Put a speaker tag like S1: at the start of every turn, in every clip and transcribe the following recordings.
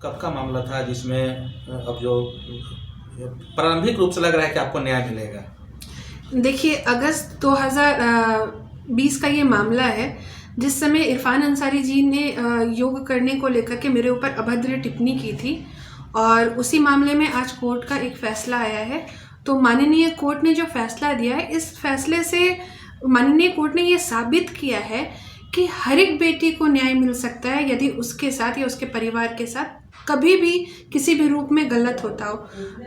S1: कब का मामला था जिसमें अब जो प्रारंभिक रूप से लग रहा है कि आपको न्याय मिलेगा?
S2: देखिए, अगस्त 2020 का ये मामला है जिस समय इरफान अंसारी जी ने योग करने को लेकर के मेरे ऊपर अभद्र टिप्पणी की थी, और उसी मामले में आज कोर्ट का एक फैसला आया है। तो माननीय कोर्ट ने जो फैसला दिया है, इस फैसले से माननीय कोर्ट ने ये साबित किया है कि हर एक बेटी को न्याय मिल सकता है यदि उसके साथ या उसके परिवार के साथ कभी भी किसी भी रूप में गलत होता हो।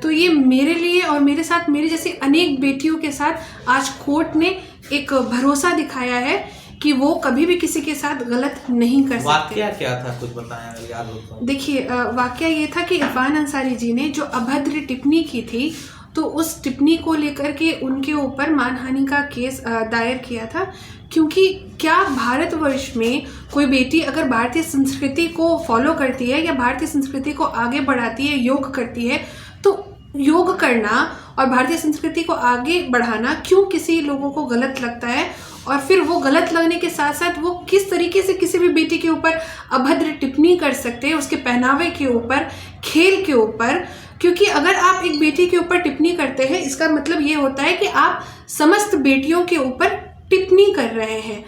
S2: तो ये मेरे लिए और मेरे साथ मेरी जैसी अनेक बेटियों के साथ आज कोर्ट ने एक भरोसा दिखाया है कि वो कभी भी किसी के साथ गलत नहीं कर सकते।
S1: वाकया क्या था, कुछ बताया याद हो तो?
S2: देखिए, वाकया ये था कि इरफान अंसारी जी ने जो अभद्र टिप्पणी की थी, तो उस टिप्पणी को लेकर के उनके ऊपर मानहानि का केस दायर किया था। क्योंकि क्या भारतवर्ष में कोई बेटी अगर भारतीय संस्कृति को फॉलो करती है या भारतीय संस्कृति को आगे बढ़ाती है, योग करती है, तो योग करना और भारतीय संस्कृति को आगे बढ़ाना क्यों किसी लोगों को गलत लगता है? और फिर वो गलत लगने के साथ साथ वो किस तरीके से किसी भी बेटी के ऊपर अभद्र टिप्पणी कर सकते हैं, उसके पहनावे के ऊपर, खेल के ऊपर। क्योंकि अगर आप एक बेटी के ऊपर टिप्पणी करते हैं, इसका मतलब ये होता है कि आप समस्त बेटियों के ऊपर टिप्पणी कर रहे हैं।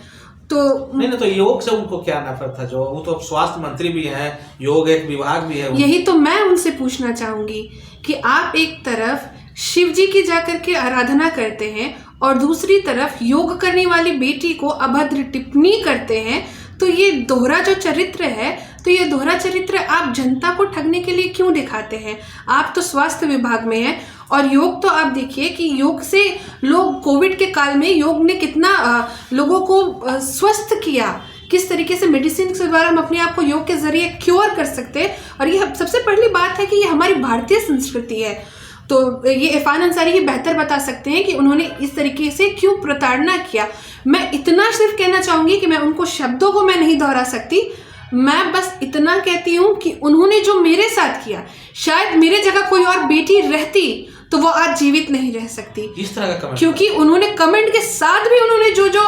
S2: तो
S1: नहीं, तो योग से उनको क्या नफरत था? जो वो तो स्वास्थ्य मंत्री भी हैं, योग एक विभाग भी है।
S2: यही तो मैं उनसे पूछना चाहूंगी कि आप एक तरफ शिव जी की जाकर के आराधना करते हैं और दूसरी तरफ योग करने वाली बेटी को अभद्र टिप्पणी करते हैं, तो ये दोहरा जो चरित्र है, तो ये दोहरा चरित्र आप जनता को ठगने के लिए क्यों दिखाते हैं? आप तो स्वास्थ्य विभाग में हैं, और योग तो आप देखिए कि योग से लोग कोविड के काल में योग ने कितना लोगों को स्वस्थ किया, किस तरीके से मेडिसिन के द्वारा हम अपने आप को योग के जरिए क्योर कर सकते हैं। और ये सबसे पहली बात है कि ये हमारी भारतीय संस्कृति है। तो ये इरफान अंसारी ही बेहतर बता सकते हैं कि उन्होंने इस तरीके से क्यों प्रताड़ना किया। मैं इतना सिर्फ कहना चाहूँगी कि मैं उनको शब्दों को मैं नहीं दोहरा सकती, मैं बस इतना कहती हूँ कि उन्होंने जो मेरे साथ किया, शायद मेरे जगह कोई और बेटी रहती तो वो आज जीवित नहीं रह सकती।
S1: इस तरह का कमेंट,
S2: क्योंकि उन्होंने कमेंट के साथ भी उन्होंने जो जो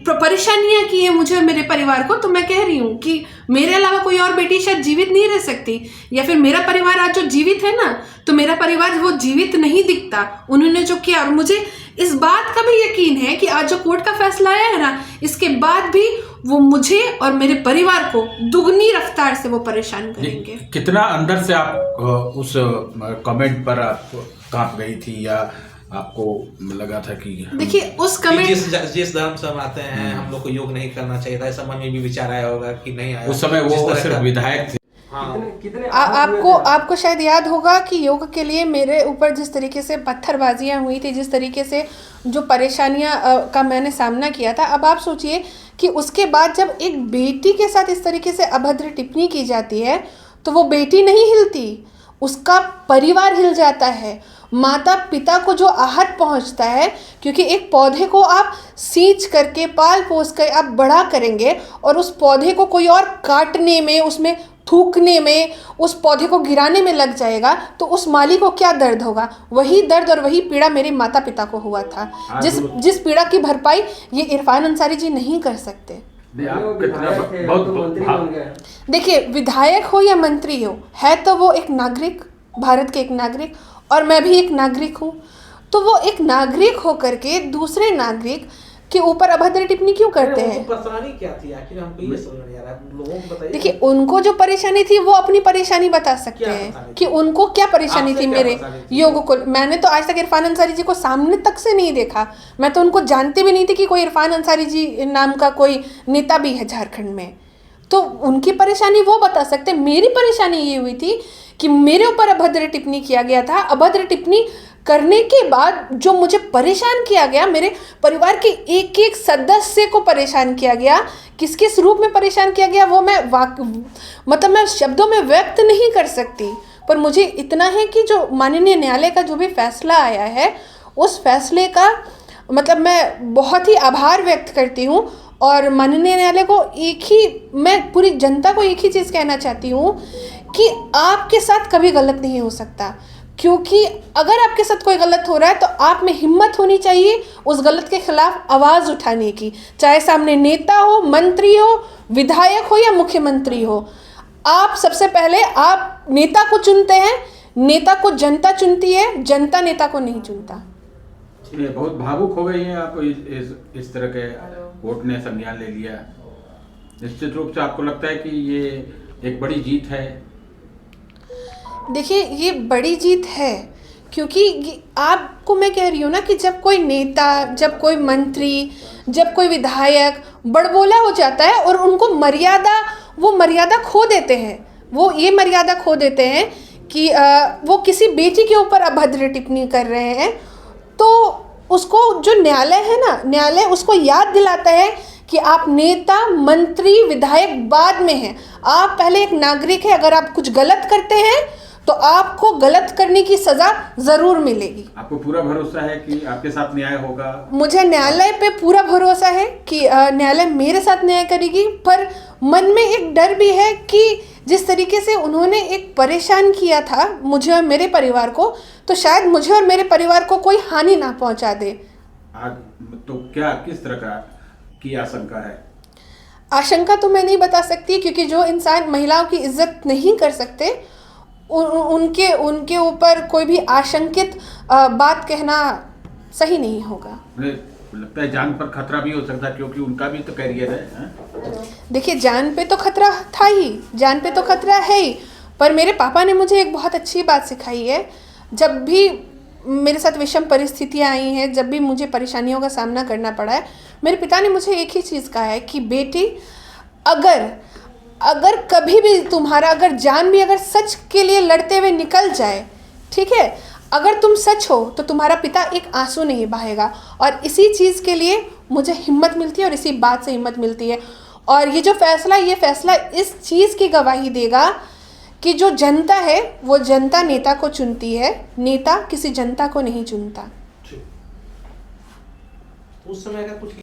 S2: परेशानियां की है मुझे और मेरे परिवार को, तो मैं कह रही हूँ कि मेरे अलावा कोई और बेटी शायद जीवित नहीं रह सकती, या फिर मेरा परिवार आज जो जीवित है ना, तो मेरा परिवार वो जीवित नहीं दिखता उन्होंने जो किया। और मुझे इस बात का भी यकीन है कि आज जो कोर्ट का फैसला आया है ना, इसके बाद भी वो मुझे और मेरे परिवार को दुगनी रफ्तार से वो परेशान करेंगे।
S3: कितना अंदर से आप उस कमेंट पर आप कांप गई थी, या आपको लगा था कि
S2: देखिए उस कमेंट,
S1: जिस धर्म से हम आते हैं, हम लोग को योग नहीं करना चाहिए था, ऐसा मन में भी विचार आया होगा कि नहीं आया?
S3: उस समय वो सिर्फ विधायक थे।
S2: आपको शायद याद होगा कि योग के लिए मेरे ऊपर जिस तरीके से पत्थरबाजियां हुई थी, जिस तरीके से जो परेशानियां का मैंने सामना किया था। अब आप सोचिए कि उसके बाद जब एक बेटी के साथ इस तरीके से अभद्र टिप्पणी की जाती है, तो वो बेटी नहीं हिलती, उसका परिवार हिल जाता है, माता पिता को जो आहत पहुंचता है। क्योंकि एक पौधे को आप सींच करके पाल पोस कर आप बड़ा करेंगे, और उस पौधे को कोई और काटने में, उसमें थूकने में, उस पौधे को गिराने में लग जाएगा, तो उस माली को क्या दर्द होगा? वही दर्द और वही पीड़ा मेरे माता पिता को हुआ था, जिस पीड़ा की भरपाई ये इरफान अंसारी जी नहीं कर सकते। देखिए, विधायक हो या मंत्री हो, है तो वो एक नागरिक, भारत के एक नागरिक, और मैं भी एक नागरिक हूँ। तो वो एक नागरिक होकर के दूसरे नागरिक के ऊपर अभद्र टिप्पणी क्यों करते हैं?
S1: परेशानी क्या थी आखिर? हमको ये समझ नहीं आ रहा, लोगों को बताइए।
S2: देखिए, उनको जो परेशानी थी वो अपनी परेशानी बता सकते हैं कि उनको क्या परेशानी थी मेरे योग को। मैंने तो आज तक इरफान अंसारी जी को सामने तक से नहीं देखा, मैं तो उनको जानती भी नहीं थी कि कोई इरफान अंसारी जी नाम का कोई नेता भी है झारखंड में। तो उनकी परेशानी वो बता सकते। मेरी परेशानी ये हुई थी कि मेरे ऊपर अभद्र टिप्पणी किया गया था। अभद्र टिप्पणी करने के बाद जो मुझे परेशान किया गया, मेरे परिवार के एक एक सदस्य को परेशान किया गया। किस किस रूप में परेशान किया गया वो मैं शब्दों में व्यक्त नहीं कर सकती। पर मुझे इतना है कि जो माननीय न्यायालय का जो भी फैसला आया है, उस फैसले का मैं बहुत ही आभार व्यक्त करती हूँ। और माननीय न्यायालय को मैं पूरी जनता को एक ही चीज़ कहना चाहती हूँ कि आपके साथ कभी गलत नहीं हो सकता। क्योंकि अगर आपके साथ कोई गलत हो रहा है तो आप में हिम्मत होनी चाहिए उस गलत के खिलाफ आवाज़ उठाने की, चाहे सामने नेता हो, मंत्री हो, विधायक हो या मुख्यमंत्री हो। आप सबसे पहले आप नेता को चुनते हैं, नेता को जनता चुनती है, जनता नेता को नहीं चुनता।
S3: ये बहुत भावुक हो गई हैं आप, इस तरह के वोट ने संज्ञान ले लिया। निश्चित रूप से आपको लगता है कि ये एक बड़ी जीत है?
S2: देखिए, ये बड़ी जीत है क्योंकि आपको मैं कह रही हूँ ना कि जब कोई नेता, जब कोई मंत्री, जब कोई विधायक बड़बोला हो जाता है और उनको वो मर्यादा खो देते हैं, वो ये मर्यादा खो देते हैं कि वो किसी बेटी के ऊपर अभद्र टिप्पणी कर रहे हैं, तो उसको जो न्यायालय है ना, न्यायालय उसको याद दिलाता है कि आप नेता, मंत्री, विधायक बाद में हैं, आप पहले एक नागरिक हैं। अगर आप कुछ गलत करते हैं तो आपको गलत करने की सज़ा ज़रूर मिलेगी।
S3: आपको पूरा भरोसा है कि आपके साथ न्याय होगा?
S2: मुझे न्यायालय पे पूरा भरोसा है कि न्यायालय मेरे साथ न्याय करेगी, पर मन में एक डर भी है कि जिस तरीके से उन्होंने एक परेशान किया था मुझे और मेरे परिवार को, तो शायद मुझे और मेरे परिवार को कोई हानि ना पहुंचा दे।
S3: तो क्या किस तरह का की आशंका है?
S2: आशंका तो मैं नहीं बता सकती, क्योंकि जो इंसान महिलाओं की इज्जत नहीं कर सकते उनके ऊपर कोई भी आशंकित बात कहना सही नहीं होगा।
S3: मुझे लगता है जान पर खतरा भी हो सकता है, क्योंकि उनका भी तो कैरियर है।
S2: देखिए, जान पे तो खतरा था ही, जान पे तो खतरा है ही, पर मेरे पापा ने मुझे एक बहुत अच्छी बात सिखाई है। जब भी मेरे साथ विषम परिस्थितियाँ आई हैं, जब भी मुझे परेशानियों का सामना करना पड़ा है, मेरे पिता ने मुझे एक ही चीज़ कहा है कि बेटी, अगर कभी भी तुम्हारा अगर जान भी अगर सच के लिए लड़ते हुए निकल जाए, ठीक है, अगर तुम सच हो तो तुम्हारा पिता एक आंसू नहीं बहाएगा। और इसी चीज़ के लिए मुझे हिम्मत मिलती है और इसी बात से हिम्मत मिलती है। और ये फैसला इस चीज़ की गवाही देगा कि जो जनता है वो जनता नेता को चुनती है, नेता किसी जनता को नहीं चुनता।
S1: उस समय का कुछ